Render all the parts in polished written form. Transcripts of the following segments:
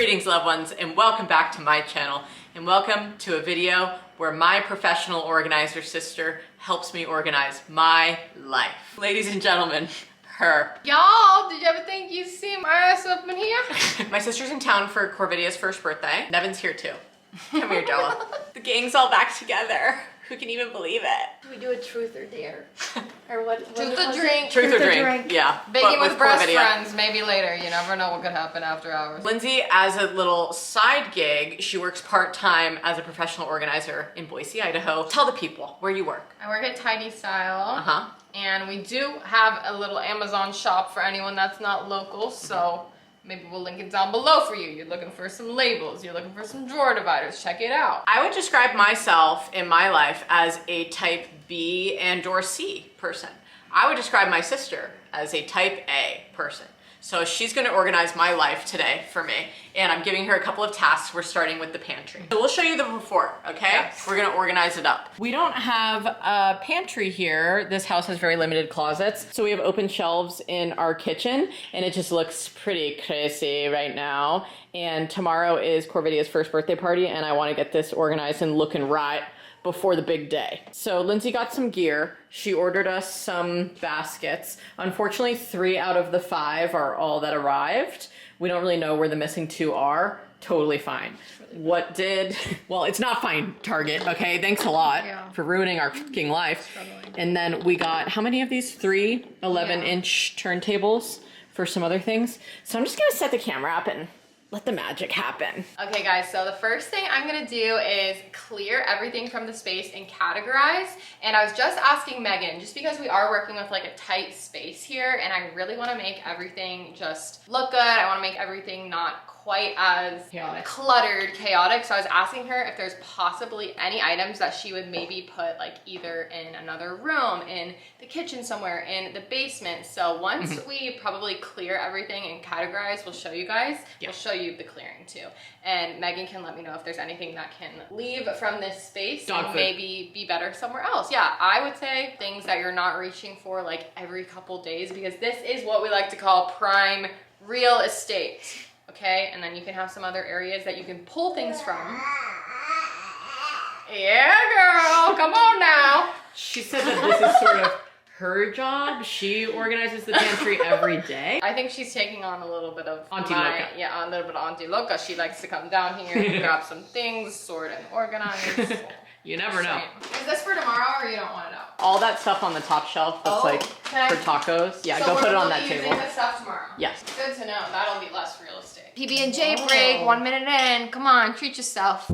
Greetings, loved ones, and welcome back to my channel, and welcome to a video where my professional organizer sister helps me organize my life. Ladies and gentlemen, her. Y'all, did you ever think you'd see my ass up in here? My sister's in town for Corvidia's first birthday. Nevin's here too. Come here, Joella. The gang's all back together. Who can even believe it? We do a truth or dare. Or what Truth or drink. Truth or drink. Yeah. Baking with breast friends, maybe later. You never know what could happen after hours. Lindsay, as a little side gig, she works part-time as a professional organizer in Boise, Idaho. Tell the people where you work. I work at Tidy Style. And we do have a little Amazon shop for anyone that's not local. So maybe we'll link it down below for you. You're looking for some labels, you're looking for some drawer dividers, check it out. I would describe myself in my life as a type B and/or C person. I would describe my sister as a type A person. So she's gonna organize my life today for me, and I'm giving her a couple of tasks. We're starting with the pantry. So we'll show you the before, okay? Yes. We're gonna organize it up. We don't have a pantry here. This house has very limited closets. So we have open shelves in our kitchen, and it just looks pretty crazy right now. And tomorrow is Corvidia's first birthday party, and I wanna get this organized and looking right before the big day. So Lindsay got some gear. She ordered us some baskets. Unfortunately, 3 out of the 5 are all that arrived. We don't really know where the missing 2 are. Totally fine. What did, well, it's not fine, Target, okay? Thanks a lot for ruining our fucking life. And then we got, how many of these? 3 11-inch turntables for some other things. So I'm just gonna set the camera up and let the magic happen. Okay guys, so the first thing I'm gonna do is clear everything from the space and categorize. And I was just asking Megan, just because we are working with like a tight space here, and I really wanna make everything just look good. I wanna make everything not quite as cluttered, chaotic. So I was asking her if there's possibly any items that she would maybe put like either in another room, in the kitchen somewhere, in the basement. So once we probably clear everything and categorize, we'll show you guys. We'll show you the clearing too. And Megan can let me know if there's anything that can leave from this space and maybe be better somewhere else. Yeah, I would say things that you're not reaching for like every couple days, because this is what we like to call prime real estate. Okay, and then you can have some other areas that you can pull things from. Yeah, girl, come on now. She said that this is sort of her job. She organizes the pantry every day. I think she's taking on a little bit of Auntie Loca. Yeah, a little bit of Auntie Loca. She likes to come down here and grab some things, sort and organize. You never know. Is this for tomorrow or you don't want it out? All that stuff on the top shelf that's like for tacos. Yeah, so go put it on that table. So we're using the stuff tomorrow? Yes. Good to know. That'll be less real estate. PB&J break, 1 minute in. Come on, treat yourself.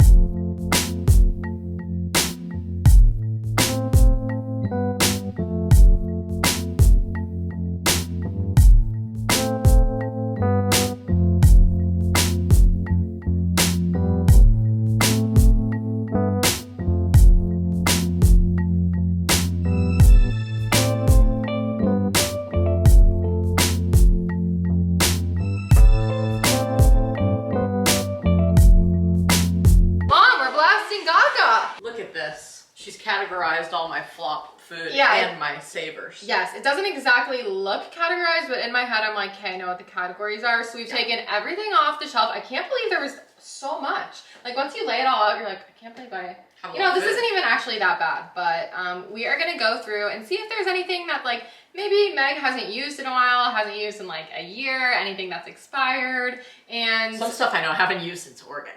She's categorized all my flop food and my savers. Yes, it doesn't exactly look categorized, but in my head I'm like, okay, I know what the categories are. So we've taken everything off the shelf. I can't believe there was so much. Like once you lay it all out, you're like, I can't believe this isn't even actually that bad. But we are gonna go through and see if there's anything that like maybe Meg hasn't used in a while, hasn't used in like a year, anything that's expired. And some stuff I know I haven't used since Oregon.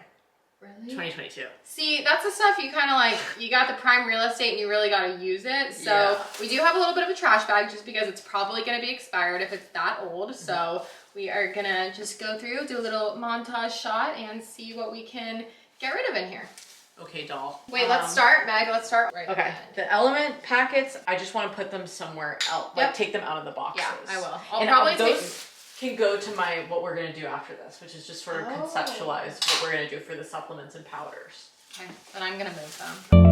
Really? 2022. See, that's the stuff you kind of like, you got the prime real estate and you really got to use it. So we do have a little bit of a trash bag just because it's probably going to be expired if it's that old. So we are going to just go through, do a little montage shot and see what we can get rid of in here. Okay, doll. Wait, let's start, Meg. Let's start right Okay. The element packets, I just want to put them somewhere else. Like take them out of the boxes. Yeah, I will. I'll probably take can go to what we're gonna do after this, which is just sort of conceptualize what we're gonna do for the supplements and powders. Okay, then I'm gonna move them.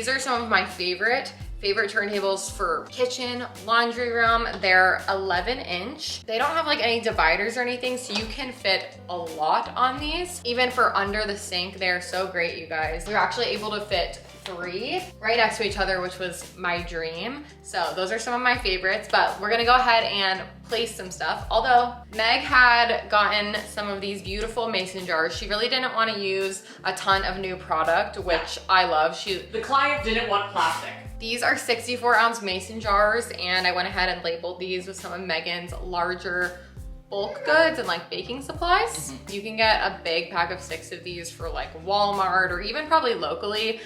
These are some of my favorite turntables for kitchen, laundry room. They're 11-inch. They don't have like any dividers or anything, so you can fit a lot on these. Even for under the sink, they're so great, you guys. They're actually able to fit 3 right next to each other, which was my dream. So those are some of my favorites, but we're gonna go ahead and place some stuff. Although Meg had gotten some of these beautiful mason jars. She really didn't want to use a ton of new product, which I love. The client didn't want plastic. These are 64-ounce mason jars, and I went ahead and labeled these with some of Megan's larger bulk goods and like baking supplies. You can get a big pack of 6 of these for like Walmart or even probably locally,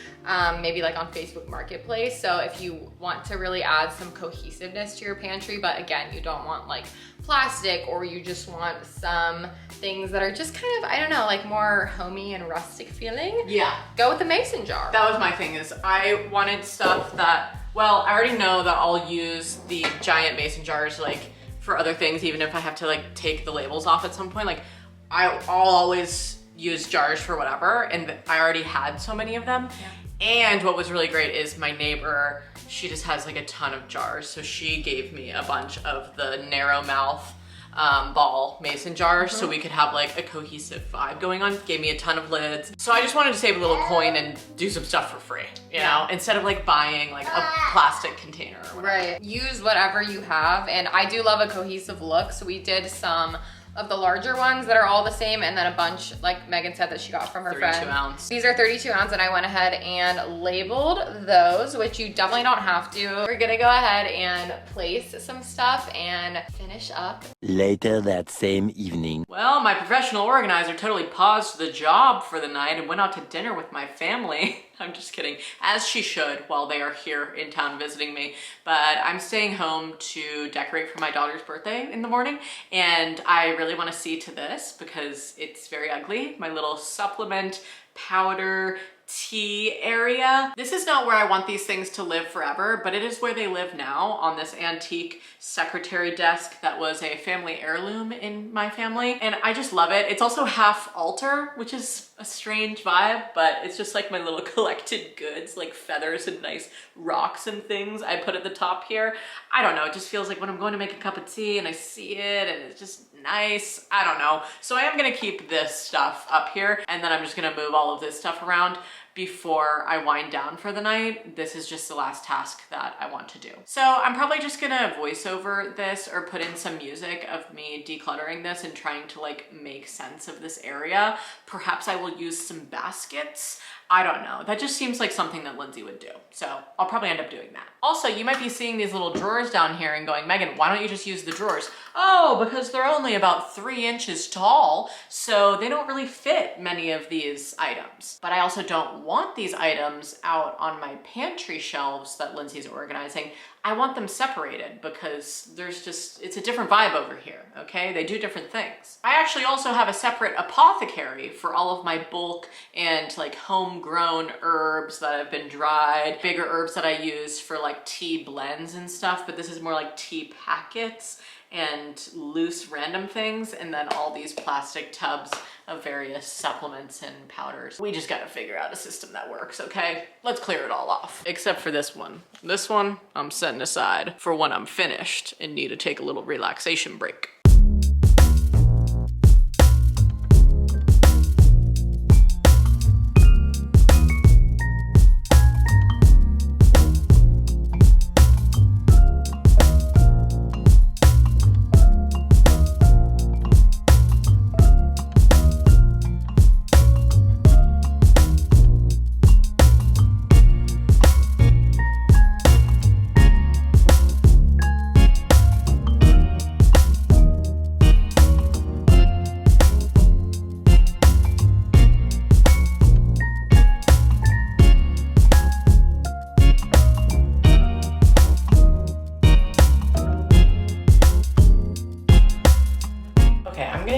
maybe like on Facebook Marketplace. So if you want to really add some cohesiveness to your pantry, but again, you don't want like plastic, or you just want some things that are just kind of, I don't know, like more homey and rustic feeling. Yeah. Go with the mason jar. That was my thing, is I wanted stuff that, well, I already know that I'll use the giant mason jars like for other things, even if I have to like take the labels off at some point. Like I'll always use jars for whatever, and I already had so many of them. Yeah. And what was really great is my neighbor, she just has like a ton of jars. So she gave me a bunch of the narrow mouth ball mason jars, so we could have like a cohesive vibe going on. Gave me a ton of lids. So I just wanted to save a little coin and do some stuff for free, you know, instead of like buying like a plastic container or whatever. Right. Use whatever you have. And I do love a cohesive look. So we did some of the larger ones that are all the same, and then a bunch, like Megan said, that she got from her 32 friend. ounce. These are 32 ounce, and I went ahead and labeled those, which you definitely don't have to. We're gonna go ahead and place some stuff and finish up. Later that same evening. Well, my professional organizer totally paused the job for the night and went out to dinner with my family. I'm just kidding, as she should while they are here in town visiting me. But I'm staying home to decorate for my daughter's birthday in the morning, and I really want to see to this because it's very ugly. My little supplement powder tea area. This is not where I want these things to live forever, but it is where they live now, on this antique secretary desk that was a family heirloom in my family. And I just love it. It's also half altar, which is a strange vibe, but it's just like my little collected goods, like feathers and nice rocks and things I put at the top here. I don't know, it just feels like when I'm going to make a cup of tea and I see it and it's just nice. I don't know. So I am gonna keep this stuff up here, and then I'm just gonna move all of this stuff around before I wind down for the night. This is just the last task that I want to do. So I'm probably just gonna voice over this or put in some music of me decluttering this and trying to like make sense of this area. Perhaps I will use some baskets. I don't know. That just seems like something that Lindsay would do. So I'll probably end up doing that. Also, you might be seeing these little drawers down here and going, Megan, why don't you just use the drawers? Oh, because they're only about 3 inches tall, so they don't really fit many of these items. But I also don't want these items out on my pantry shelves that Lindsay's organizing. I want them separated because it's a different vibe over here, okay? They do different things. I actually also have a separate apothecary for all of my bulk and like homegrown herbs that have been dried, bigger herbs that I use for like tea blends and stuff, but this is more like tea packets and loose random things, and then all these plastic tubs of various supplements and powders. We just gotta figure out a system that works, okay? Let's clear it all off. Except for this one. This one I'm setting aside for when I'm finished and need to take a little relaxation break.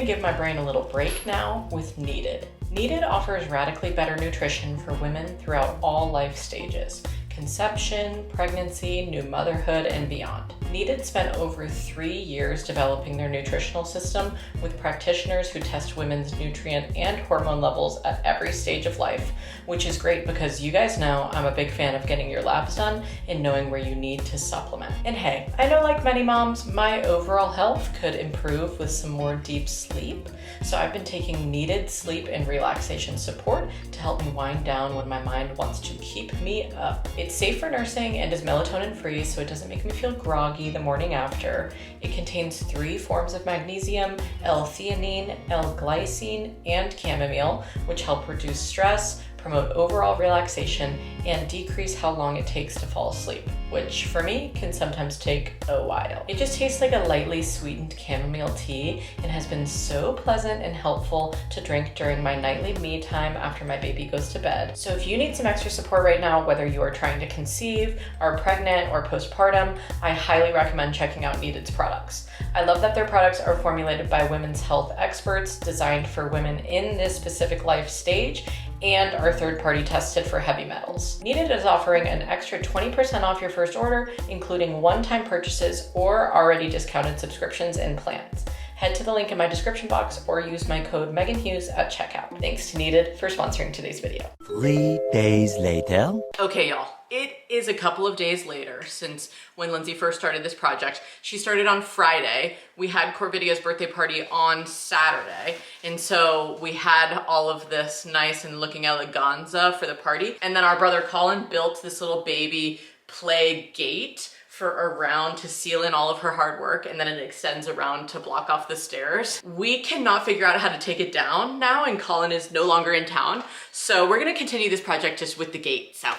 Give my brain a little break now with Needed. Needed offers radically better nutrition for women throughout all life stages: conception, pregnancy, new motherhood, and beyond. Needed spent over 3 years developing their nutritional system with practitioners who test women's nutrient and hormone levels at every stage of life, which is great because you guys know I'm a big fan of getting your labs done and knowing where you need to supplement. And hey, I know like many moms, my overall health could improve with some more deep sleep. So I've been taking Needed sleep and relaxation support to help me wind down when my mind wants to keep me up. It's safe for nursing and is melatonin free, so it doesn't make me feel groggy the morning after. It contains 3 forms of magnesium, L-theanine, L-glycine, and chamomile, which help reduce stress, promote overall relaxation, and decrease how long it takes to fall asleep, which for me can sometimes take a while. It just tastes like a lightly sweetened chamomile tea and has been so pleasant and helpful to drink during my nightly me time after my baby goes to bed. So if you need some extra support right now, whether you are trying to conceive, are pregnant, or postpartum, I highly recommend checking out Needed's products. I love that their products are formulated by women's health experts, designed for women in this specific life stage, and are third-party tested for heavy metals. Needed is offering an extra 20% off your first order, including one-time purchases or already discounted subscriptions and plans. Head to the link in my description box or use my code Meghan Hughes at checkout. Thanks to Needed for sponsoring today's video. 3 days later. Okay, y'all. It is a couple of days later since when Lindsay first started this project. She started on Friday. We had Corvidia's birthday party on Saturday. And so we had all of this nice and looking eleganza for the party. And then our brother Colin built this little baby play gate for around to seal in all of her hard work, and then it extends around to block off the stairs. We cannot figure out how to take it down now, and Colin is no longer in town. So we're gonna continue this project just with the gate, so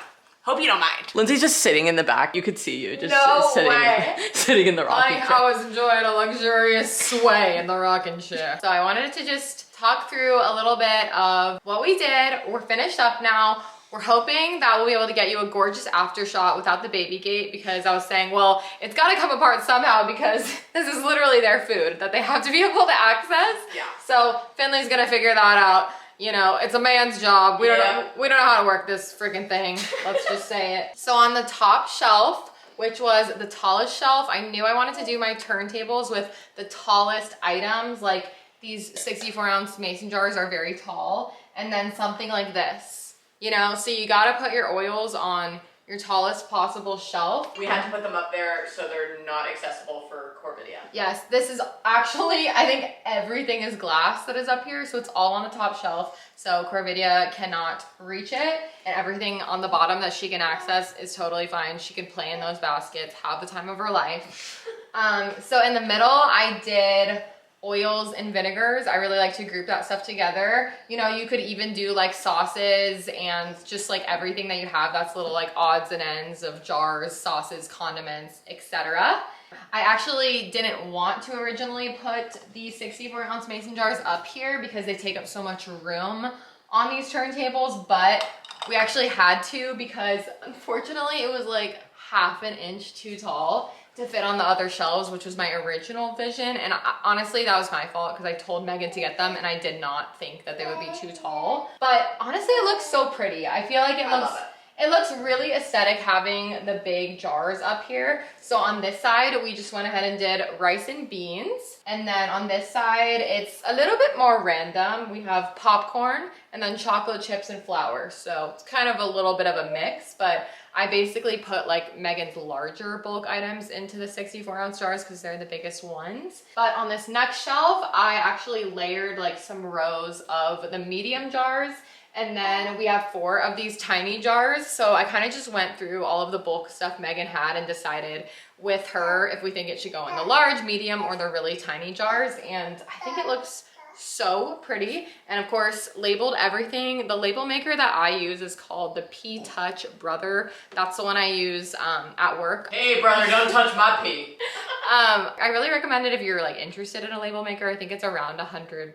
hope you don't mind. Lindsay's just sitting in the back. You could see you just sitting in the rocking chair. I was enjoying a luxurious sway in the rocking chair. So I wanted to just talk through a little bit of what we did. We're finished up now. We're hoping that we'll be able to get you a gorgeous after shot without the baby gate, because I was saying, well, it's got to come apart somehow because this is literally their food that they have to be able to access. Yeah. So Finley's gonna figure that out. You know, it's a man's job. We don't know how to work this freaking thing. Let's just say it. So on the top shelf, which was the tallest shelf, I knew I wanted to do my turntables with the tallest items. Like these 64-ounce mason jars are very tall, and then something like this. You know, so you gotta put your oils on your tallest possible shelf. We had to put them up there so they're not accessible for Corvidia. Yes, this is actually, I think everything is glass that is up here, so it's all on the top shelf, so Corvidia cannot reach it, and everything on the bottom that she can access is totally fine. She can play in those baskets, have the time of her life. So in the middle, I did oils and vinegars. I really like to group that stuff together. You know, you could even do like sauces and just like everything that you have that's little like odds and ends of jars, sauces, condiments, etc. I actually didn't want to originally put the 64-ounce mason jars up here because they take up so much room on these turntables, but we actually had to because unfortunately it was like half an inch too tall to fit on the other shelves, which was my original vision. And honestly, that was my fault because I told Meghan to get them and I did not think that they would be too tall. But honestly, it looks so pretty. I feel like it looks really aesthetic having the big jars up here. So on this side, we just went ahead and did rice and beans. And then on this side, it's a little bit more random. We have popcorn and then chocolate chips and flour. So it's kind of a little bit of a mix, but I basically put like Meghan's larger bulk items into the 64-ounce jars because they're the biggest ones. But on this next shelf, I actually layered like some rows of the medium jars. And then we have 4 of these tiny jars. So I kind of just went through all of the bulk stuff Meghan had and decided with her if we think it should go in the large, medium, or the really tiny jars. And I think it looks so pretty. And of course, labeled everything. The label maker that I use is called the P-Touch Brother. That's the one I use at work. Hey brother, don't touch my pee. I really recommend it if you're like interested in a label maker. I think it's around $100.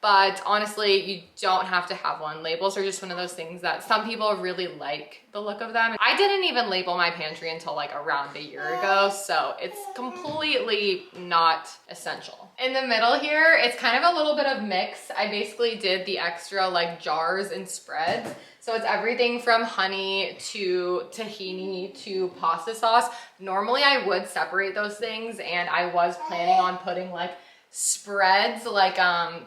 But honestly, you don't have to have one. Labels are just one of those things that some people really like the look of them. I didn't even label my pantry until like around a year ago, so it's completely not essential. In the middle here, it's kind of a little bit of mix. I basically did the extra like jars and spreads. So it's everything from honey to tahini to pasta sauce. Normally I would separate those things, and I was planning on putting like spreads like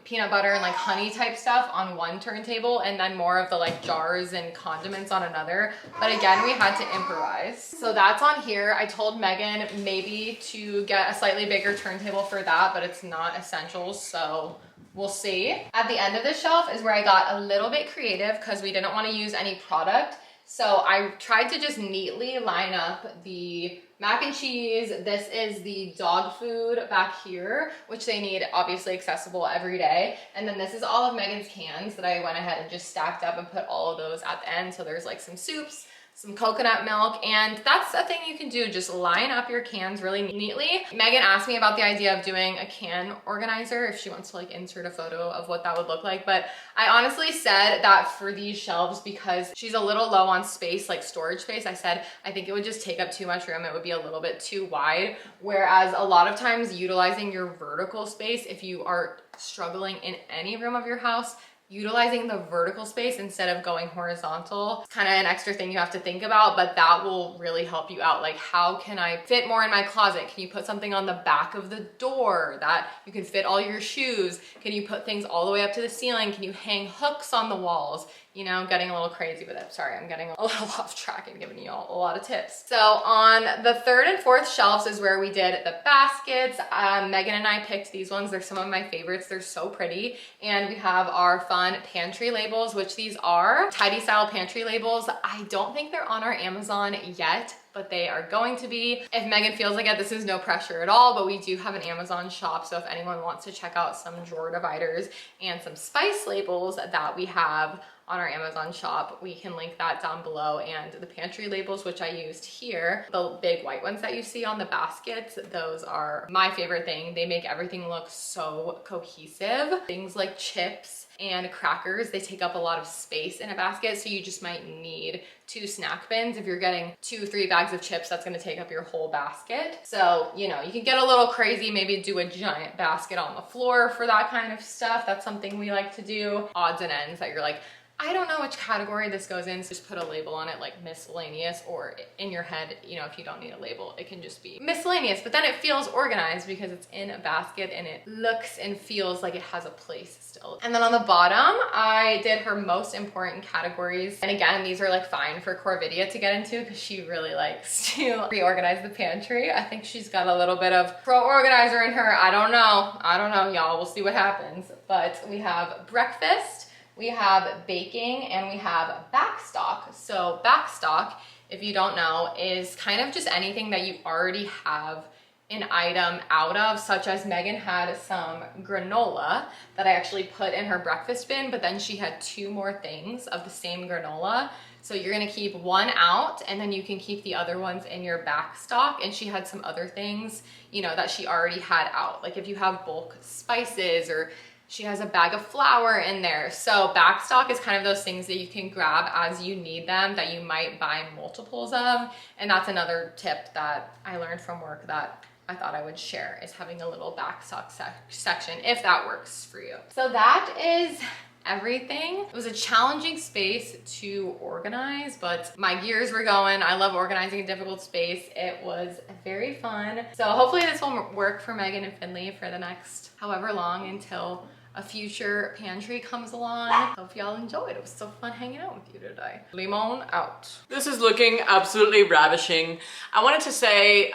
peanut butter and like honey type stuff on one turntable, and then more of the like jars and condiments on another. But again, we had to improvise. So that's on here. I told Meghan maybe to get a slightly bigger turntable for that, but it's not essential, so we'll see. At the end of the shelf is where I got a little bit creative because we didn't want to use any product. So I tried to just neatly line up the mac and cheese. This is the dog food back here, which they need obviously accessible every day. And then this is all of Meghan's cans that I went ahead and just stacked up and put all of those at the end. So there's like some soups, some coconut milk, and that's a thing you can do. Just line up your cans really neatly. Meghan asked me about the idea of doing a can organizer, if she wants to like insert a photo of what that would look like. But I honestly said that for these shelves, because she's a little low on space, like storage space, I said, I think it would just take up too much room. It would be a little bit too wide. Whereas a lot of times utilizing your vertical space, if you are struggling in any room of your house, utilizing the vertical space instead of going horizontal, it's kind of an extra thing you have to think about, but that will really help you out. Like, how can I fit more in my closet? Can you put something on the back of the door that you can fit all your shoes? Can you put things all the way up to the ceiling? Can you hang hooks on the walls? You know, getting a little crazy with it. Sorry, I'm getting a little off track and giving you all a lot of tips. So on the third and fourth shelves is where we did the baskets. Meghan and I picked these ones. They're some of my favorites. They're so pretty. And we have our fun pantry labels, which these are tidy style pantry labels. I don't think they're on our Amazon yet, but they are going to be. If Meghan feels like it, this is no pressure at all, but we do have an Amazon shop. So if anyone wants to check out some drawer dividers and some spice labels that we have on our Amazon shop, we can link that down below. And the pantry labels, which I used here, the big white ones that you see on the baskets, those are my favorite thing. They make everything look so cohesive. Things like chips and crackers, they take up a lot of space in a basket, so you just might need 2 snack bins. If you're getting 2-3 bags of chips, that's gonna take up your whole basket. So, you know, you can get a little crazy, maybe do a giant basket on the floor for that kind of stuff. That's something we like to do. Odds and ends that you're like, I don't know which category this goes in, so just put a label on it like miscellaneous, or in your head, you know, if you don't need a label, it can just be miscellaneous, but then it feels organized because it's in a basket and it looks and feels like it has a place still. And then on the bottom, I did her most important categories. And again, these are like fine for Corvidia to get into because she really likes to reorganize the pantry. I think she's got a little bit of pro organizer in her. I don't know, y'all. We'll see what happens. But we have breakfast, we have baking, and we have backstock. So backstock, if you don't know, is kind of just anything that you already have an item out of, such as Meghan had some granola that I actually put in her breakfast bin, but then she had 2 more things of the same granola. So you're gonna keep one out, and then you can keep the other ones in your backstock. And she had some other things, you know, that she already had out. Like if you have bulk spices, or she has a bag of flour in there. So backstock is kind of those things that you can grab as you need them, that you might buy multiples of. And that's another tip that I learned from work that I thought I would share, is having a little backstock section, if that works for you. So that is everything. It was a challenging space to organize, but my gears were going. I love organizing a difficult space. It was very fun. So hopefully this will work for Meghan and Finley for the next however long, until a future pantry comes along. Hope y'all enjoyed. It was so fun hanging out with you today. Limon out. This is looking absolutely ravishing. I wanted to say,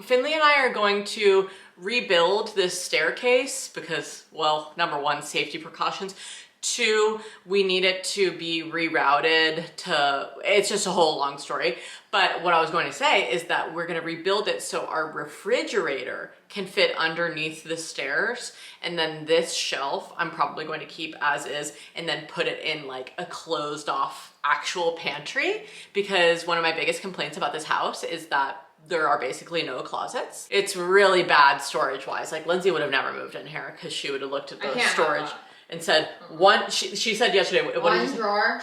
Finley and I are going to rebuild this staircase because, well, number 1, safety precautions. 2, we need it to be rerouted to, it's just a whole long story. But what I was going to say is that we're gonna rebuild it so our refrigerator can fit underneath the stairs. And then this shelf, I'm probably going to keep as is, and then put it in like a closed off actual pantry. Because one of my biggest complaints about this house is that there are basically no closets. It's really bad storage wise. Like Lindsay would have never moved in here because she would have looked at the storage and said, she said yesterday, what did you say? Drawer.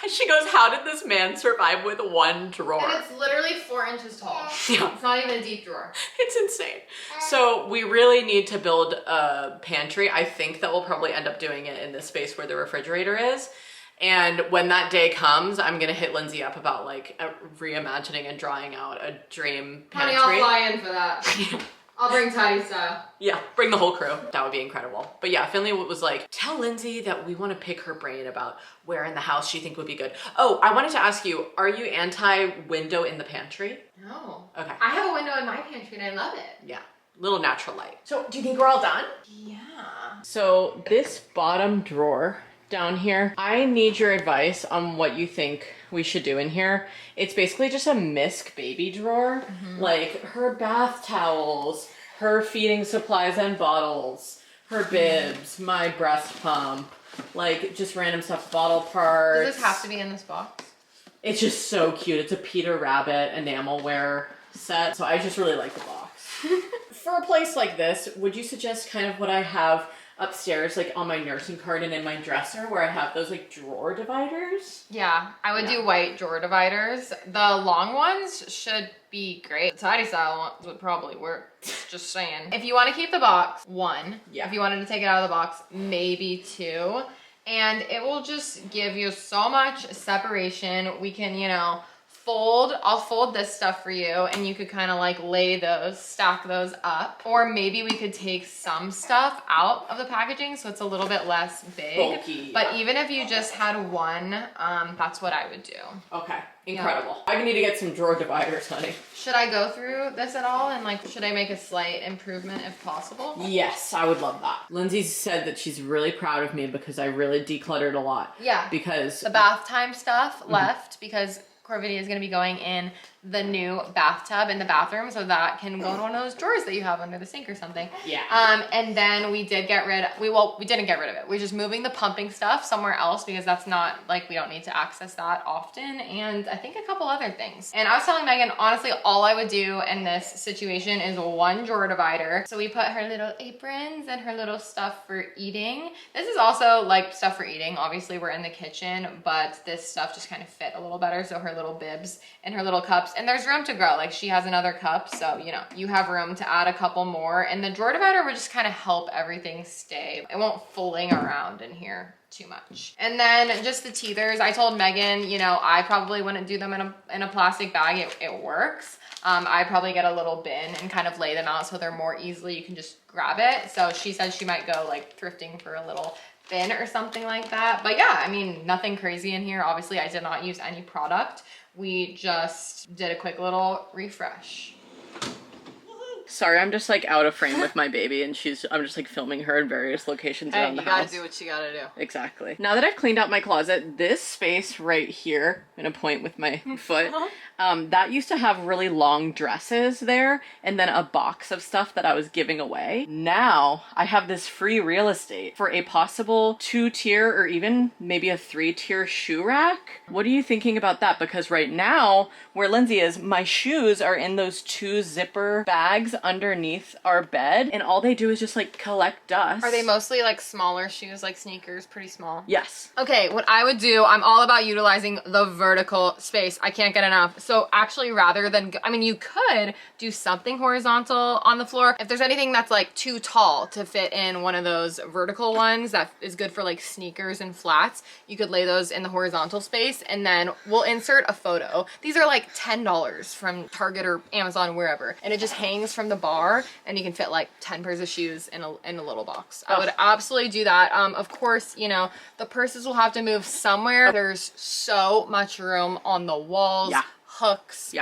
She goes, how did this man survive with 1 drawer? And it's literally 4 inches tall. Yeah. It's not even a deep drawer. It's insane. So we really need to build a pantry. I think that we'll probably end up doing it in the space where the refrigerator is. And when that day comes, I'm gonna hit Lindsay up about like reimagining and drawing out a dream pantry. Honey, I'll fly in for that. I'll bring tidy style. Yeah, bring the whole crew. That would be incredible. But yeah, Finley was like, tell Lindsay that we want to pick her brain about where in the house she think would be good. Oh, I wanted to ask you, are you anti-window in the pantry? No. Okay. I have a window in my pantry and I love it. Yeah, little natural light. So do you think we're all done? Yeah. So this bottom drawer down here, I need your advice on what you think we should do in here. It's basically just a Misk baby drawer, like her bath towels, her feeding supplies and bottles, her bibs, my breast pump, like just random stuff, bottle parts. Does this have to be in this box? It's just so cute. It's a Peter Rabbit enamelware set, so I just really like the box. For a place like this, would you suggest kind of what I have upstairs, like on my nursing cart and in my dresser, where I have those like drawer dividers? Yeah, I would do white drawer dividers. The long ones should be great. The tidy style ones would probably work. Just saying. If you want to keep the box, one. Yeah. If you wanted to take it out of the box, maybe two. And it will just give you so much separation. We can, you know, I'll fold this stuff for you and you could kind of like lay those, stack those up. Or maybe we could take some stuff out of the packaging so it's a little bit less big. Bulky, but yeah. even if you just had one, that's what I would do. Okay, incredible. I need to get some drawer dividers, honey. Should I go through this at all and like, should I make a slight improvement if possible? Yes, I would love that. Lindsay said that she's really proud of me because I really decluttered a lot. Yeah. Because the bath time stuff left because Corvidia is going to be going in the new bathtub in the bathroom, so that can go in one of those drawers that you have under the sink or something. Yeah. And then we did get rid of, we didn't get rid of it. We're just moving the pumping stuff somewhere else because that's not, like, we don't need to access that often. And I think a couple other things. And I was telling Megan, honestly, all I would do in this situation is one drawer divider. So we put her little aprons and her little stuff for eating. This is also like stuff for eating. Obviously we're in the kitchen, but this stuff just kind of fit a little better. So her little bibs and her little cups, and there's room to grow. Like, she has another cup, so you know, you have room to add a couple more, and the drawer divider would just kind of help everything stay. It won't fling around in here too much. And then just the teethers, I told Megan, you know, I probably wouldn't do them in a plastic bag. It works. I probably get a little bin and kind of lay them out so they're more easily, you can just grab it. So she said she might go like thrifting for a little bin or something like that. But yeah, I mean, nothing crazy in here. Obviously, I did not use any product. We just did a quick little refresh. sorry, I'm just like out of frame with my baby, and I'm just like filming her in various locations around the house. You gotta do what you gotta do. Exactly. Now that I've cleaned out my closet, this space right here, I'm gonna point with my foot, that used to have really long dresses there, and then a box of stuff that I was giving away. Now I have this free real estate for a possible 2-tier or even maybe a 3-tier shoe rack. What are you thinking about that? Because right now, where Lindsay is, my shoes are in those 2 zipper bags underneath our bed, and all they do is just like collect dust. Are they mostly like smaller shoes, like sneakers, pretty small? Yes. Okay, what I would do, I'm all about utilizing the vertical space. I can't get enough. So actually, rather than, I mean, you could do something horizontal on the floor. If there's anything that's like too tall to fit in one of those vertical ones that is good for like sneakers and flats, you could lay those in the horizontal space, and then we'll insert a photo. These are like $10 from Target or Amazon, wherever. And it just hangs from the bar, and you can fit like 10 pairs of shoes in a little box. I would absolutely do that. Of course, you know, the purses will have to move somewhere. There's so much room on the walls, hooks,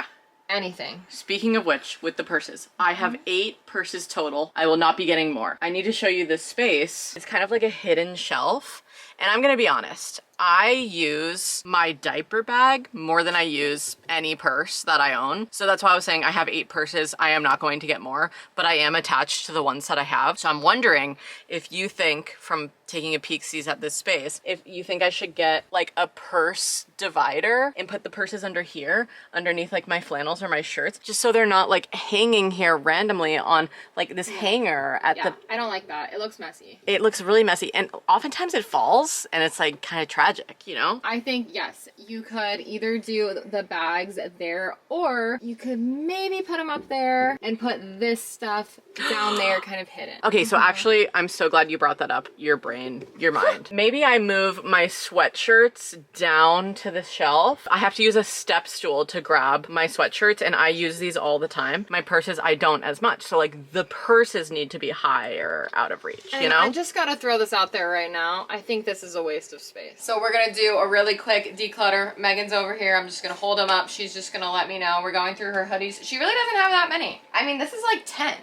anything. Speaking of which, with the purses, I have 8 purses total. I will not be getting more. I need to show you this space. It's kind of like a hidden shelf. And I'm gonna be honest, I use my diaper bag more than I use any purse that I own. So that's why I was saying I have 8 purses. I am not going to get more, but I am attached to the ones that I have. So I'm wondering if you think, from taking a peek-sees at this space, if you think I should get like a purse divider and put the purses under here, underneath like my flannels or my shirts, just so they're not like hanging here randomly on like this hanger at the... I don't like that. It looks messy. It looks really messy, and oftentimes it falls. piles and it's like kind of tragic, you know? I think, yes, you could either do the bags there, or you could maybe put them up there and put this stuff down there kind of hidden. Okay, so actually, I'm so glad you brought that up. Your brain, your mind. Maybe I move my sweatshirts down to the shelf. I have to use a step stool to grab my sweatshirts, and I use these all the time. My purses, I don't as much. So like the purses need to be higher out of reach, you know? I just gotta throw this out there right now. I think this is a waste of space. So we're gonna do a really quick declutter. Megan's over here. I'm just gonna hold them up. She's just gonna let me know. We're going through her hoodies. She really doesn't have that many. I mean, this is like 10.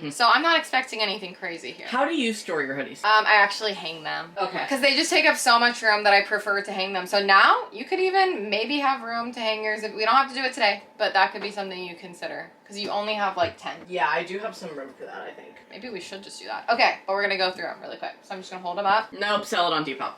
So I'm not expecting anything crazy here. How do you store your hoodies? I actually hang them. Okay. Because they just take up so much room that I prefer to hang them. So now you could even maybe have room to hang yours. We don't have to do it today, but that could be something you consider. Because you only have like 10. Yeah, I do have some room for that, I think. Maybe we should just do that. Okay, but we're going to go through them really quick. So I'm just going to hold them up. Nope, sell it on Depop.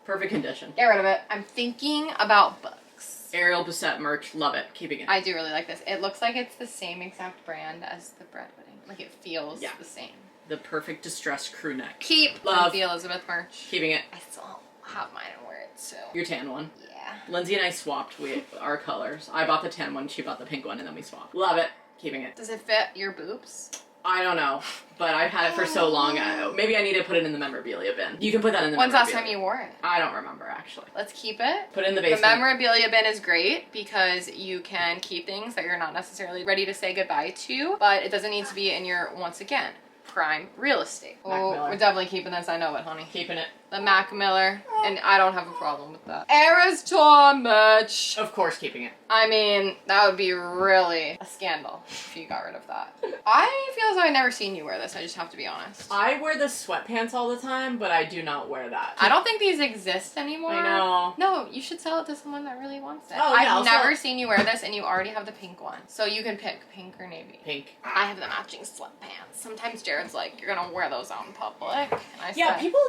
Perfect condition. Get rid of it. I'm thinking about books. Ariel Bissett merch, love it. Keeping it. I do really like this. It looks like it's the same exact brand as the bread pudding. Like it feels the same. The perfect distressed crew neck. Keep Love. the Elizabeth merch. Keeping it. I still have mine and wear it too. Your tan one. Yeah. Lindsay and I swapped our colors. I bought the tan one, she bought the pink one, and then we swapped. Love it. Keeping it. Does it fit your boobs? I don't know, but I've had it for so long. Maybe I need to put it in the memorabilia bin. You can put that in the When's the last memorabilia. time you wore it? I don't remember, actually. Let's keep it. Put it in the The basement. memorabilia bin is great because you can keep things that you're not necessarily ready to say goodbye to, but it doesn't need to be in your, once again, prime real estate. Mac Oh, Miller. we're definitely keeping this. I know it, honey. Keeping it. The Mac Miller, and I don't have a problem with that. Eras tour merch. Of course, keeping it. I mean, that would be really a scandal if you got rid of that. I feel as though I've never seen you wear this. I just have to be honest. I wear the sweatpants all the time, but I do not wear that. I don't think these exist anymore. I know. No, you should sell it to someone that really wants it. Oh, yeah, I'll I've sell never it. seen you wear this, and you already have the pink one. So you can pick pink or navy. Pink. I have the matching sweatpants. Sometimes Jared's like, "You're gonna wear those out in public." And I Yeah, said, people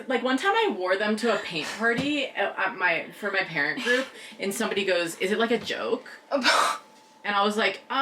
like one time I wore them to a paint party for my parent group, and somebody goes, "Is it like a joke?" And I was like, yeah,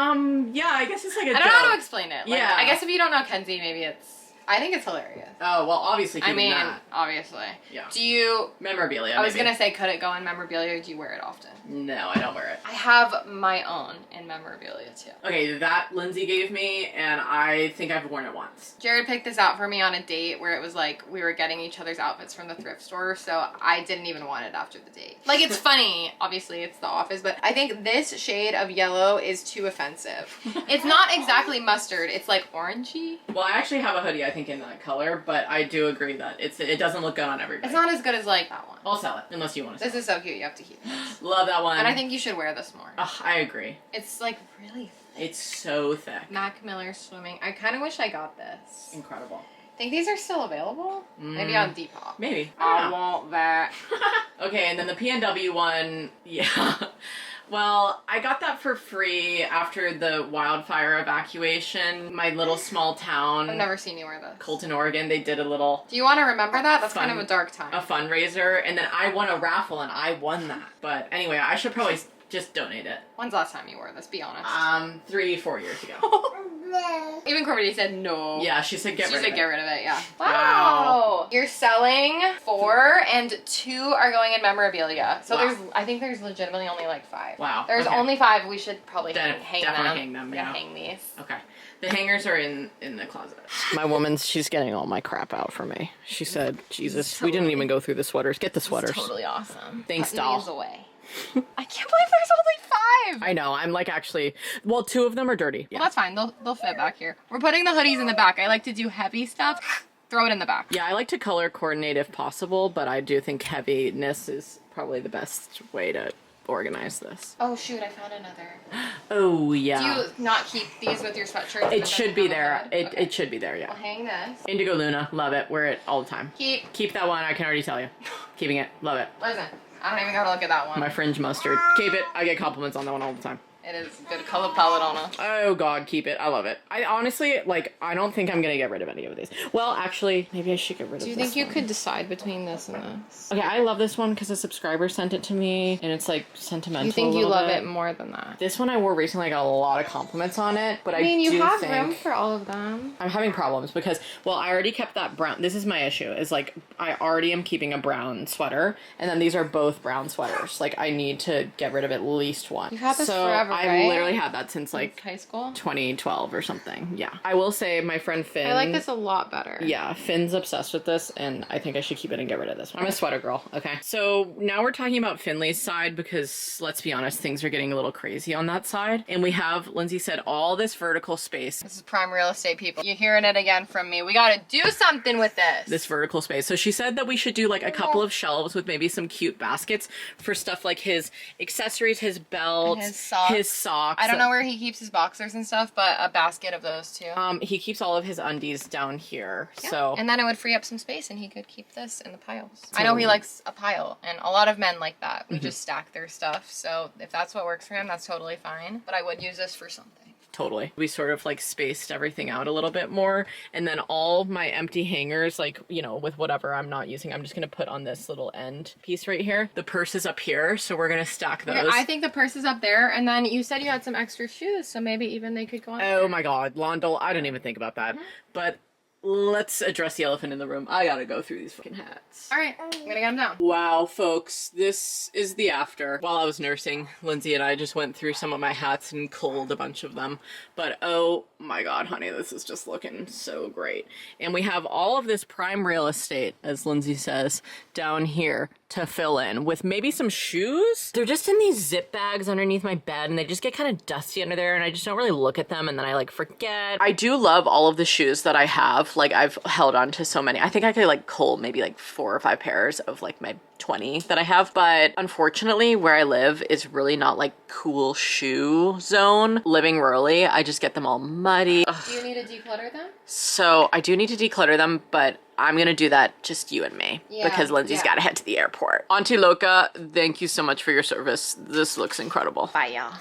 I guess it's like a joke. I don't know how to explain it. Like, Yeah. I guess if you don't know Kenzie, maybe it's. I think it's hilarious. Oh, well, obviously keeping that. Obviously. Yeah. Do you? Memorabilia, I was maybe. gonna say, could it go in memorabilia, or do you wear it often? No, I don't wear it. I have my own in memorabilia too. Okay, that Lindsay gave me, and I think I've worn it once. Jared picked this out for me on a date where it was like we were getting each other's outfits from the thrift store, so I didn't even want it after the date. Like, it's funny, obviously it's The Office, but I think this shade of yellow is too offensive. It's not exactly mustard, it's like orangey. Well, I actually have a hoodie, I think, in that color, but I do agree that it doesn't look good on everybody. It's not as good as like that one. I'll sell it, unless you want to sell This is so cute, you have to keep this. it. Love that one. And I think you should wear this more. Ugh, I agree. It's like really thick. It's so thick. Mac Miller swimming. I kind of wish I got this. Incredible. Think these are still available? Maybe on Depop. Maybe. I want that. Okay, and then the PNW one, yeah. Well, I got that for free after the wildfire evacuation. My little small town, I've never seen you wear this. Colton, Oregon, they did a Do you want to remember that? That's kind Fun. of a dark time. fundraiser, and then I won a raffle, and I won that. But anyway, I should probably just donate it. When's the last time you wore this? Be honest. 3-4 years ago. Even Courtney said no. Yeah, she said get She rid said of it. get rid of it, yeah. Wow. You're selling 4 and 2 are going in memorabilia. So Wow. I think there's legitimately only like 5. Wow, There's okay. only 5. We should probably hang Definitely them. hang them, We're yeah. gonna hang these. Okay. The hangers are in the closet. My woman's, she's getting all my crap out for me. She said, Jesus, we didn't even go through the sweaters. Get the sweaters. It's totally awesome. Thanks, Put doll. these away. I can't believe there's only 5. I know, I'm like actually, well, 2 of them are dirty. Yeah. Well, that's fine. They'll fit back here. We're putting the hoodies in the back. I like to do heavy stuff. Throw it in the back. Yeah, I like to color coordinate if possible, but I do think heaviness is probably the best way to organize this. Oh shoot, I found another. Oh, yeah. Do you not keep these with your sweatshirts? It should be there. It should be there, I'll yeah. hang this. Indigo Luna, love it. Wear it all the time. Keep. That one, I can already tell you. Keeping it, love it. Listen, I don't even gotta look at that one. My fringe mustard. Keep it. I get compliments on that one all the time. It is a good color palette on her. Oh God, keep it. I love it. I honestly, like, I don't think I'm gonna get rid of any of these. Well, actually, maybe I should get rid of this. Do you think you could decide between this and this? Okay, I love this one because a subscriber sent it to me, and it's like sentimental. You think a you little love bit. it more than that? This one I wore recently. I got a lot of compliments on it, but I mean, you have think room for all of them. I'm having problems because, well, I already kept that brown. This is my issue. Is like I already am keeping a brown sweater, and then these are both brown sweaters. Like I need to get rid of at least one. You've had this so forever, I right? literally had that since like high school, 2012 or something. Yeah, I will say my friend Finn. I like this a lot better. Yeah, Finn's obsessed with this, and I think I should keep it and get rid of this one. I'm a sweater girl. Okay, so now we're talking about Finley's side because let's be honest, things are getting a little crazy on that side, and we have, Lindsay said, all this vertical space. This is prime real estate, people. You're hearing it again from me. We gotta do something with this. This vertical space. So she said that we should do like a couple of shelves with maybe some cute baskets for stuff like his accessories, his belts, his socks. I don't know where he keeps his boxers and stuff, but a basket of those too. He keeps all of his undies down here. Yeah. So and then it would free up some space and he could keep this in the piles. I know he likes a pile, and a lot of men like that. We just stack their stuff. So if that's what works for him, that's totally fine. But I would use this for something. Totally. We sort of like spaced everything out a little bit more. And then all my empty hangers, like, you know, with whatever I'm not using, I'm just going to put on this little end piece right here. The purse is up here, so we're going to stack those. Okay, I think the purse is up there. And then you said you had some extra shoes, so maybe even they could go on there. My God. Londol, I didn't even think about that. But let's address the elephant in the room. I gotta go through these fucking hats. All right, I'm gonna get them down. Wow, folks, this is the after. While I was nursing, Lindsay and I just went through some of my hats and culled a bunch of them. But oh my God, honey, this is just looking so great. And we have all of this prime real estate, as Lindsay says, down here to fill in with maybe some shoes. They're just in these zip bags underneath my bed and they just get kind of dusty under there and I just don't really look at them and then I like forget. I do love all of the shoes that I have. Like I've held on to so many. I think I could like cull maybe like 4 or 5 pairs of like my 20 that I have, but unfortunately where I live is really not like cool shoe zone. Living rurally, I just get them all muddy. Ugh. Do you need to declutter them? So I do need to declutter them, but I'm gonna do that just you and me because Lindsay's gotta head to the airport. Auntie Loca, thank you so much for your service. This looks incredible. Bye, y'all.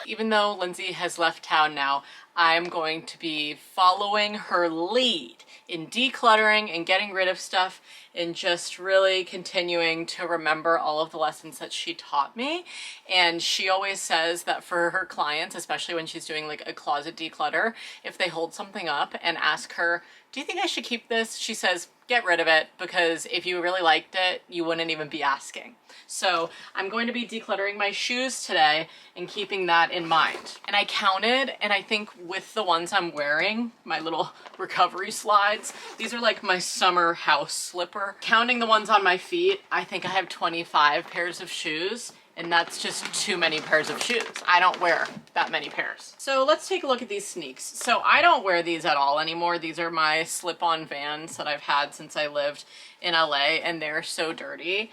Even though Lindsay has left town now, I'm going to be following her lead in decluttering and getting rid of stuff and just really continuing to remember all of the lessons that she taught me. And she always says that for her clients, especially when she's doing like a closet declutter, if they hold something up and ask her, do you think I should keep this? She says, get rid of it, because if you really liked it, you wouldn't even be asking. So I'm going to be decluttering my shoes today and keeping that in mind. And I counted, and I think with the ones I'm wearing, my little recovery slides, these are like my summer house slipper. Counting the ones on my feet, I think I have 25 pairs of shoes. And that's just too many pairs of shoes. I don't wear that many pairs. So let's take a look at these sneaks. So I don't wear these at all anymore. These are my slip-on Vans that I've had since I lived in LA, and they're so dirty.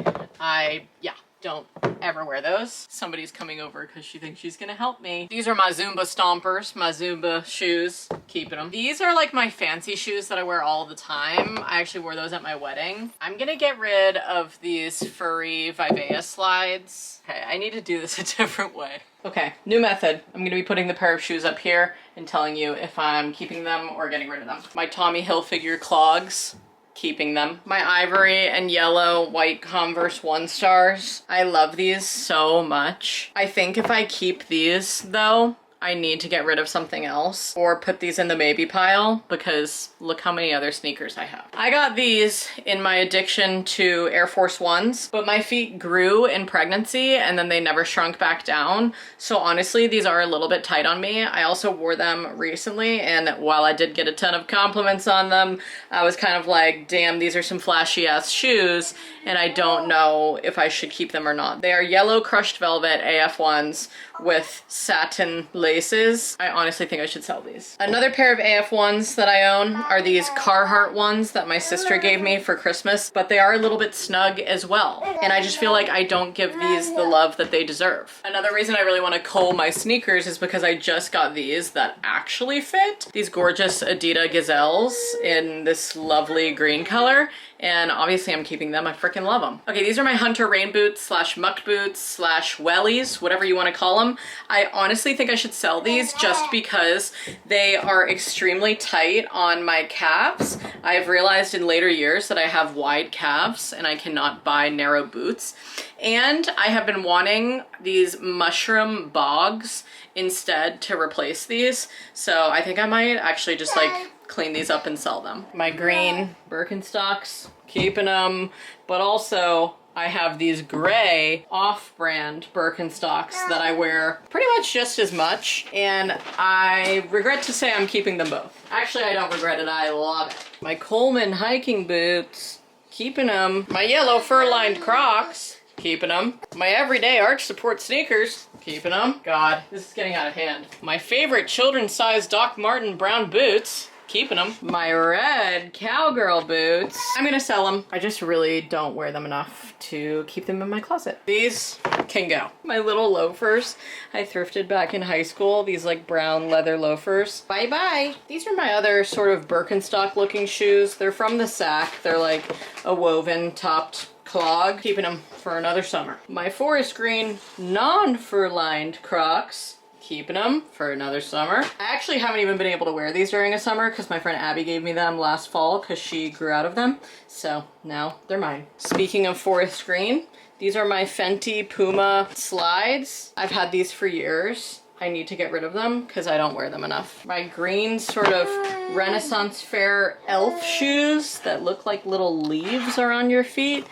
Don't ever wear those. Somebody's coming over because she thinks she's gonna help me. These are my Zumba stompers, my Zumba shoes, keeping them. These are like my fancy shoes that I wear all the time. I actually wore those at my wedding. I'm gonna get rid of these furry Vivea slides. Okay, I need to do this a different way. Okay, new method. I'm gonna be putting the pair of shoes up here and telling you if I'm keeping them or getting rid of them. My Tommy Hilfiger clogs. Keeping them. My ivory and yellow white Converse 1 stars. I love these so much. I think if I keep these though, I need to get rid of something else or put these in the maybe pile because look how many other sneakers I have. I got these in my addiction to Air Force Ones, but my feet grew in pregnancy and then they never shrunk back down. So honestly, these are a little bit tight on me. I also wore them recently, and while I did get a ton of compliments on them, I was kind of like, damn, these are some flashy ass shoes and I don't know if I should keep them or not. They are yellow crushed velvet AF1s with satin laces. I honestly think I should sell these. Another pair of AF1s that I own are these Carhartt ones that my sister gave me for Christmas, but they are a little bit snug as well. And I just feel like I don't give these the love that they deserve. Another reason I really want to cull my sneakers is because I just got these that actually fit. These gorgeous Adidas Gazelles in this lovely green color. And obviously I'm keeping them. I freaking love them. Okay, these are my Hunter rain boots slash muck boots slash wellies, whatever you want to call them. them. I honestly think I should sell these just because they are extremely tight on my calves. I've realized in later years that I have wide calves and I cannot buy narrow boots. And I have been wanting these mushroom bogs instead to replace these. So I think I might actually just like clean these up and sell them. My green Birkenstocks, keeping them, but also I have these gray off-brand Birkenstocks that I wear pretty much just as much, and I regret to say I'm keeping them both. Actually, I don't regret it, I love it. My Coleman hiking boots, keeping them. My yellow fur-lined Crocs, keeping them. My everyday arch support sneakers, keeping them. God, this is getting out of hand. My favorite children's-sized Doc Marten brown boots, keeping them. My red cowgirl boots. I'm gonna sell them. I just really don't wear them enough to keep them in my closet. These can go. My little loafers I thrifted back in high school. These like brown leather loafers. Bye bye. These are my other sort of Birkenstock looking shoes. They're from the Sack. They're like a woven topped clog. Keeping them for another summer. My forest green non-fur lined Crocs. Keeping them for another summer. I actually haven't even been able to wear these during a summer because my friend Abby gave me them last fall because she grew out of them. So now they're mine. Speaking of forest green, these are my Fenty Puma slides. I've had these for years. I need to get rid of them because I don't wear them enough. My green sort of Renaissance fair elf shoes that look like little leaves are on your feet.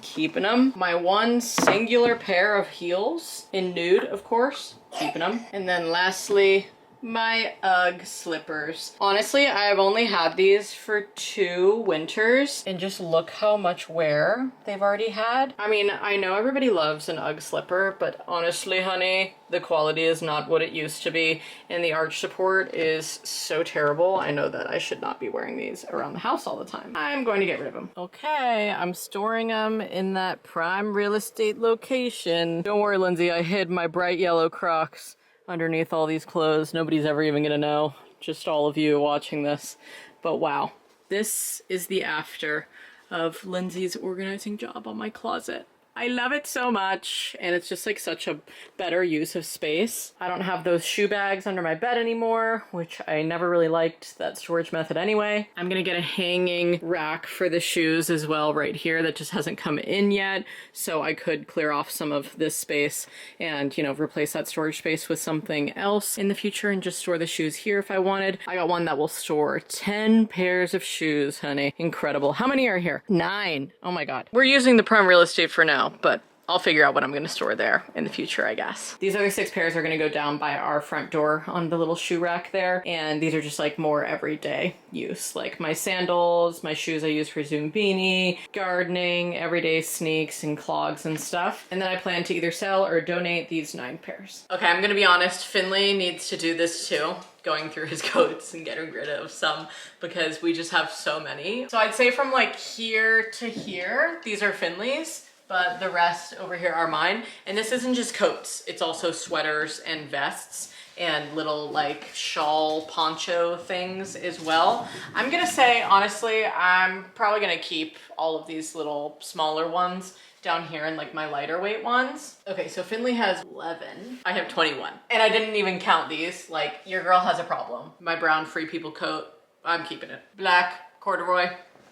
Keeping them. My one singular pair of heels in nude, of course. Keeping them. And then lastly, my UGG slippers. Honestly, I've only had these for 2 winters and just look how much wear they've already had. I mean, I know everybody loves an UGG slipper, but honestly, honey, the quality is not what it used to be and the arch support is so terrible. I know that I should not be wearing these around the house all the time. I'm going to get rid of them. Okay, I'm storing them in that prime real estate location. Don't worry, Lindsay, I hid my bright yellow Crocs underneath all these clothes. Nobody's ever even gonna know, just all of you watching this. But wow, this is the after of Lindsay's organizing job on my closet. I love it so much, and it's just like such a better use of space. I don't have those shoe bags under my bed anymore, which I never really liked that storage method anyway. I'm gonna get a hanging rack for the shoes as well right here that just hasn't come in yet, so I could clear off some of this space and, you know, replace that storage space with something else in the future and just store the shoes here if I wanted. I got one that will store 10 pairs of shoes, honey. Incredible. How many are here? 9. Oh my God. We're using the prime real estate for now, but I'll figure out what I'm going to store there in the future, I guess. These other 6 pairs are going to go down by our front door on the little shoe rack there. And these are just like more everyday use, like my sandals, my shoes I use for Zoom beanie, gardening, everyday sneaks and clogs and stuff. And then I plan to either sell or donate these 9 pairs. Okay, I'm going to be honest. Finley needs to do this too, going through his coats and getting rid of some because we just have so many. So I'd say from like here to here, these are Finley's, but the rest over here are mine. And this isn't just coats, it's also sweaters and vests and little like shawl poncho things as well. I'm gonna say, honestly, I'm probably gonna keep all of these little smaller ones down here and like my lighter weight ones. Okay, so Finley has 11. I have 21. And I didn't even count these. Like, your girl has a problem. My brown Free People coat, I'm keeping it. Black corduroy,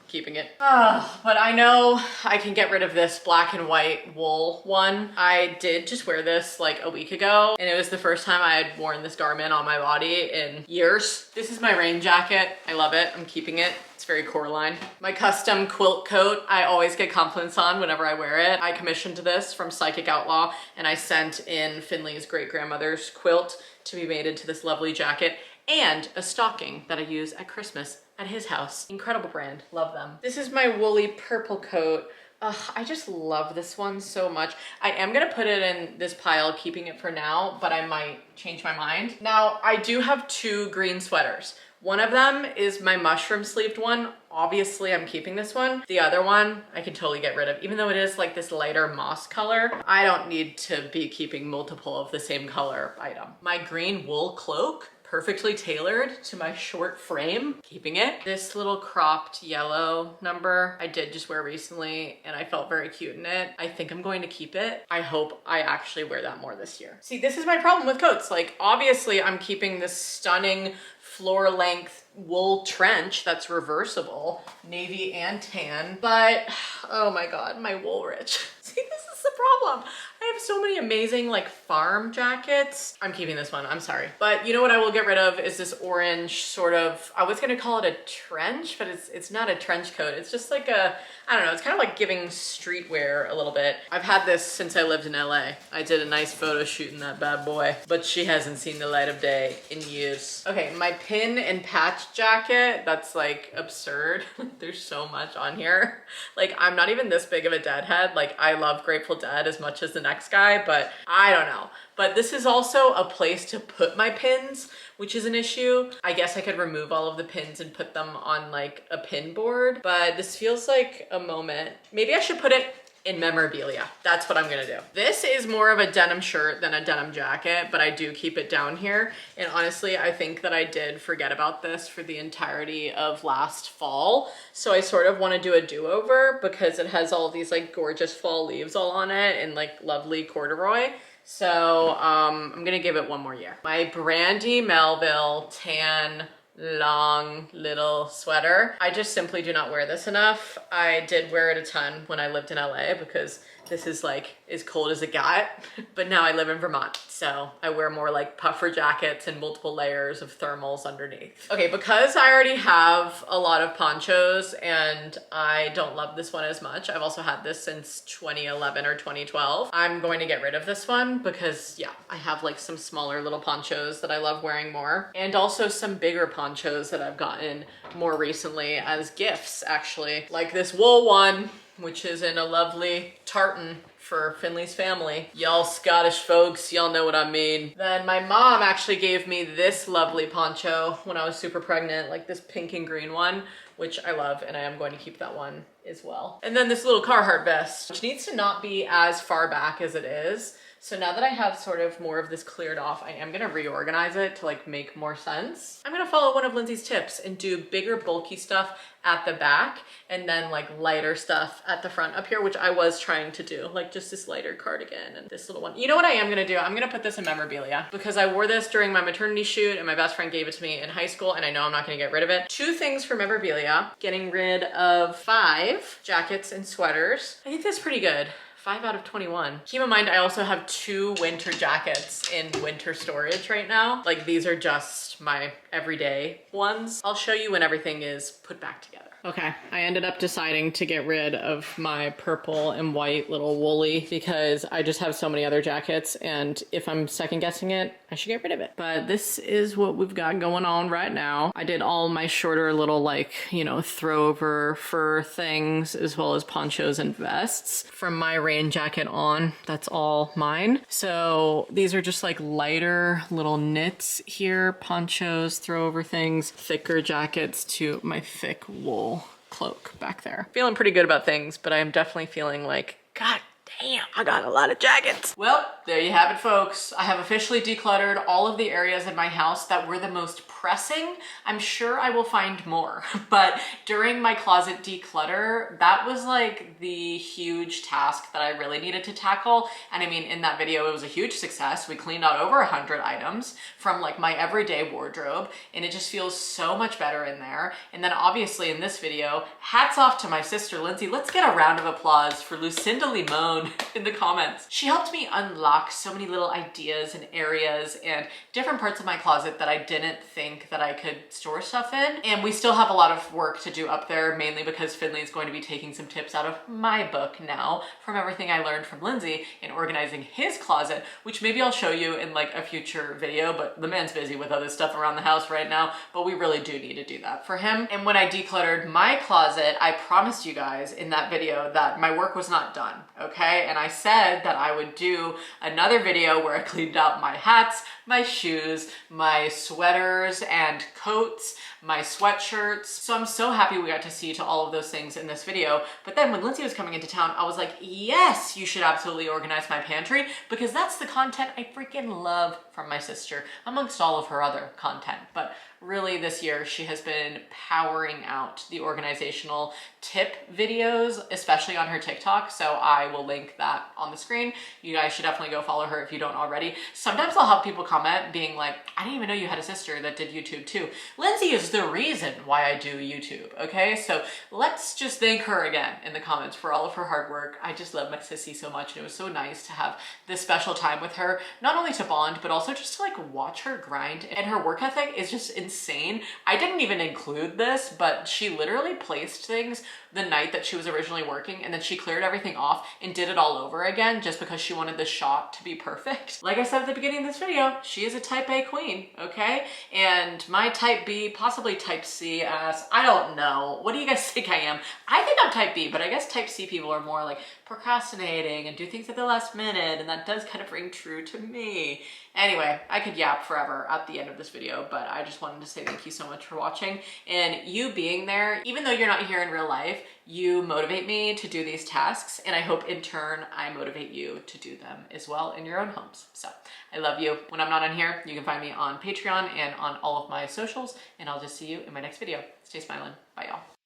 keeping it. But I know I can get rid of this black and white wool one. I did just wear this like a week ago, and it was the first time I had worn this garment on my body in years. This is my rain jacket. I love it. I'm keeping it. It's very Coraline. My custom quilt coat, I always get compliments on whenever I wear it. I commissioned this from Psychic Outlaw, and I sent in Finley's great-grandmother's quilt to be made into this lovely jacket, and a stocking that I use at Christmas at his house. Incredible brand, love them. This is my woolly purple coat. I just love this one so much. I am gonna put it in this pile, keeping it for now, but I might change my mind. Now, I do have 2 green sweaters. One of them is my mushroom sleeved one. Obviously, I'm keeping this one. The other one, I can totally get rid of, even though it is like this lighter moss color. I don't need to be keeping multiple of the same color item. My green wool cloak, perfectly tailored to my short frame. Keeping it. This little cropped yellow number I did just wear recently and I felt very cute in it. I think I'm going to keep it. I hope I actually wear that more this year. See, this is my problem with coats. Like, obviously I'm keeping this stunning floor length wool trench that's reversible, navy and tan, but oh my God, my wool rich. See, this is the problem. I have so many amazing like farm jackets. I'm keeping this one, I'm sorry. But you know what I will get rid of is this orange sort of, I was gonna call it a trench, but it's not a trench coat. It's just like a, I don't know, it's kind of like giving streetwear a little bit. I've had this since I lived in LA. I did a nice photo shoot in that bad boy, but she hasn't seen the light of day in years. Okay, my pin and patch jacket, that's like absurd. There's so much on here. Like, I'm not even this big of a deadhead. Like, I love Grateful Dead as much as the next guy, but I don't know. But this is also a place to put my pins, which is an issue. I guess I could remove all of the pins and put them on like a pin board, but this feels like a moment. Maybe I should put it in memorabilia. That's what I'm gonna do. This is more of a denim shirt than a denim jacket, but I do keep it down here. And honestly, I think that I did forget about this for the entirety of last fall. So I sort of wanna do a do-over because it has all these like gorgeous fall leaves all on it and like lovely corduroy. So I'm gonna give it one more year. My Brandy Melville tan long little sweater. I just simply do not wear this enough. I did wear it a ton when I lived in LA because this is like as cold as it got, but now I live in Vermont. So I wear more like puffer jackets and multiple layers of thermals underneath. Okay, because I already have a lot of ponchos and I don't love this one as much. I've also had this since 2011 or 2012. I'm going to get rid of this one because yeah, I have like some smaller little ponchos that I love wearing more, and also some bigger ponchos that I've gotten more recently as gifts actually. Like this wool one, which is in a lovely tartan for Finley's family. Y'all Scottish folks, y'all know what I mean. Then my mom actually gave me this lovely poncho when I was super pregnant, like this pink and green one, which I love, and I am going to keep that one as well. And then this little Carhartt vest, which needs to not be as far back as it is. So now that I have sort of more of this cleared off, I am gonna reorganize it to like make more sense. I'm gonna follow one of Lindsay's tips and do bigger bulky stuff at the back and then like lighter stuff at the front up here, which I was trying to do, like just this lighter cardigan and this little one. You know what I am gonna do? I'm gonna put this in memorabilia because I wore this during my maternity shoot and my best friend gave it to me in high school and I know I'm not gonna get rid of it. 2 things for memorabilia: getting rid of 5 jackets and sweaters. I think that's pretty good. 5 out of 21. Keep in mind, I also have 2 winter jackets in winter storage right now. Like, these are just my everyday ones. I'll show you when everything is put back together. Okay, I ended up deciding to get rid of my purple and white little woolly because I just have so many other jackets, and if I'm second guessing it, I should get rid of it. But this is what we've got going on right now. I did all my shorter little like, you know, throw over fur things as well as ponchos and vests. From my rain jacket on, that's all mine. So these are just like lighter little knits here, ponchos, throw over things, thicker jackets to my thick wool cloak back there. Feeling pretty good about things, but I am definitely feeling like, God damn, I got a lot of jackets. Well, there you have it, folks. I have officially decluttered all of the areas in my house that were the most pressing. I'm sure I will find more, but during my closet declutter, that was like the huge task that I really needed to tackle. And I mean, in that video, it was a huge success. We cleaned out over 100 items from like my everyday wardrobe, and it just feels so much better in there. And then obviously in this video, hats off to my sister, Lindsay. Let's get a round of applause for Lucinda Limon in the comments. She helped me unlock so many little ideas and areas and different parts of my closet that I didn't think that I could store stuff in. And we still have a lot of work to do up there, mainly because Finley is going to be taking some tips out of my book now from everything I learned from Lindsay in organizing his closet, which maybe I'll show you in like a future video, but the man's busy with other stuff around the house right now, but we really do need to do that for him. And when I decluttered my closet, I promised you guys in that video that my work was not done, okay? And I said that I would do another video where I cleaned out my hats, my shoes, my sweaters and coats, my sweatshirts. So I'm so happy we got to see to all of those things in this video. But then when Lindsay was coming into town, I was like, yes, you should absolutely organize my pantry, because that's the content I freaking love from my sister, amongst all of her other content. But really this year, she has been powering out the organizational tip videos, especially on her TikTok. So I will link that on the screen. You guys should definitely go follow her if you don't already. Sometimes I'll have people comment being like, I didn't even know you had a sister that did YouTube too. Lindsay is the reason why I do YouTube, okay? So let's just thank her again in the comments for all of her hard work. I just love my sissy so much, and it was so nice to have this special time with her, not only to bond, but also just to like watch her grind. And her work ethic is just insane. I didn't even include this, but she literally placed things the night that she was originally working, and then she cleared everything off and did it all over again just because she wanted the shot to be perfect. Like I said at the beginning of this video, she is a type A queen, okay? And my type B, possibly type C ass, I don't know. What do you guys think I am? I think I'm type B, but I guess type C people are more like procrastinating and do things at the last minute, and that does kind of ring true to me. Anyway, I could yap forever at the end of this video, but I just wanted to say thank you so much for watching. And you being there, even though you're not here in real life, you motivate me to do these tasks, and I hope in turn I motivate you to do them as well in your own homes. So I love you. When I'm not on here, you can find me on Patreon and on all of my socials, and I'll just see you in my next video. Stay smiling. Bye, y'all.